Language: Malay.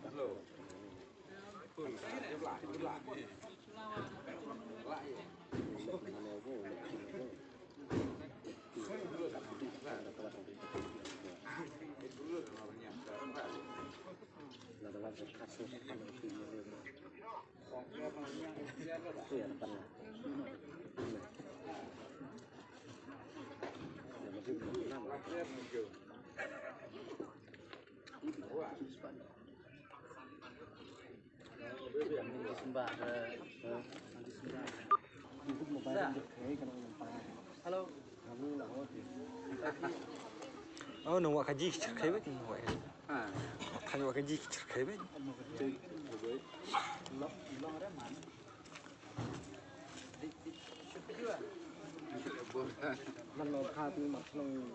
Halo. Halo. Oh, nung wakaji cerkebet nih, wak. Kan wakaji cerkebet. Mình một hai mặt